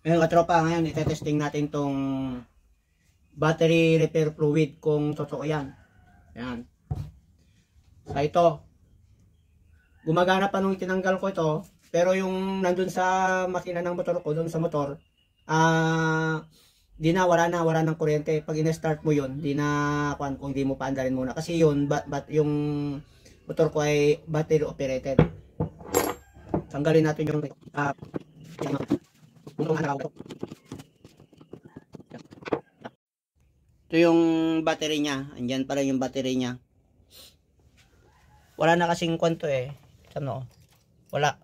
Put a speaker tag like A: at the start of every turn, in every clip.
A: Ngayon katropa, ngayon itetesting natin tong battery repair fluid kung totoo yan. Yan. Sa ito, gumagana pa nung tinanggal ko ito, pero yung nandun sa makina ng motor ko, dun sa motor, di na, wala ng kuryente. Pag in-start mo yun, di na, kung di mo paandarin muna. Kasi yun, yung motor ko ay battery operated. Tanggalin natin yung ito yung battery niya. Andyan pala yung battery niya. Wala na kasing kwento eh. Ano? Wala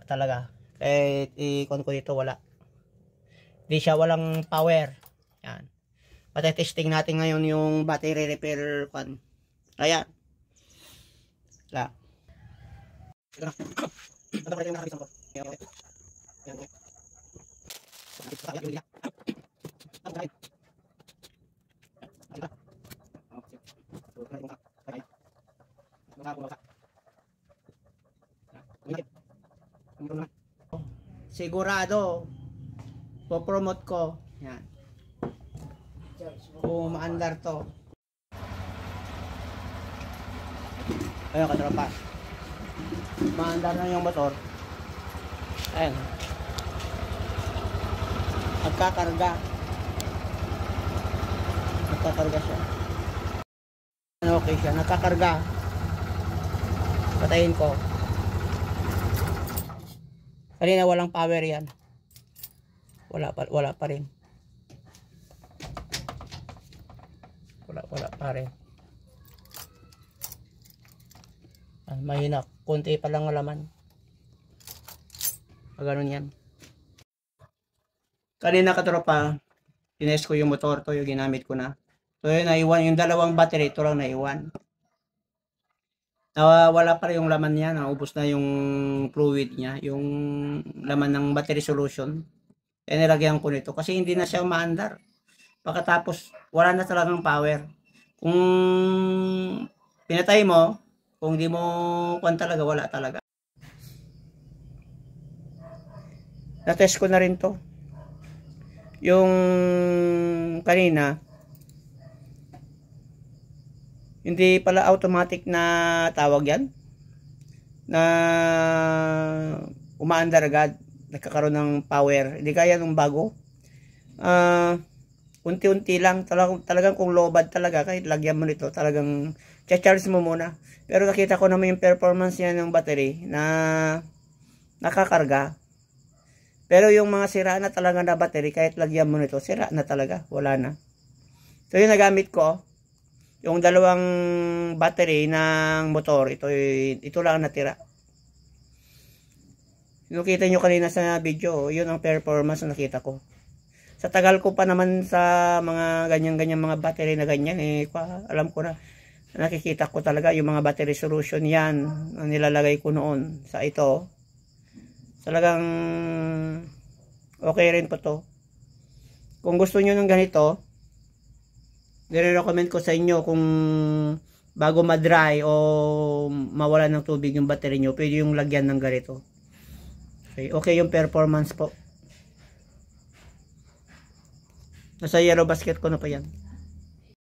A: talaga. Kahit i-con ko dito, wala. Di siya walang power. Yan. Pati-testing natin ngayon yung battery repair con. Ayan. Wala. Ito pala yung nakakita ko. Sigurado po-promote ko yan kung maandar to. Ayun katropa, maandar na yung motor. Ayun, nagkakarga siya. Okay siya, nagkakarga. Patayin ko. Kanina walang power yan. Wala pa rin. Wala pa rin. Mahina. Kunti pa lang laman. Ganun yan. Kanina katropa, tines ko yung motor to, yung ginamit ko na. So yun, naiwan yung dalawang battery, ito lang naiwan. Wala pa rin yung laman niya, naubos na yung fluid niya, yung laman ng battery solution. Kaya nilagyan ko nito kasi hindi na siya maandar. Pagkatapos wala na talagang power. Kung pinatay mo, kung di mo kuwan talaga, wala talaga. Na-test ko na rin to. Yung kanina, hindi pala automatic na tawag yan, na umaandar agad, nagkakaroon ng power. Hindi kaya nung bago. Unti-unti lang, talagang kung lowbad talaga, kahit lagyan mo nito, talagang charge mo muna. Pero nakita ko naman yung performance niya ng battery na nakakarga. Pero yung mga sira na talaga na battery, kahit lagyan mo nito, sira na talaga, wala na. So yung nagamit ko, yung dalawang battery ng motor, ito lang natira. Yung kita nyo kanina sa video, yun ang performance na nakita ko. Sa tagal ko pa naman sa mga ganyan-ganyan mga battery na ganyan, alam ko na, nakikita ko talaga yung mga battery solution yan, na nilalagay ko noon sa ito. Talagang okay rin po to. Kung gusto nyo ng ganito, nire-recommend ko sa inyo kung bago ma-dry o mawala ng tubig yung battery nyo, pwede yung lagyan ng ganito. Okay yung performance po. Nasa yellow basket ko na pa yan.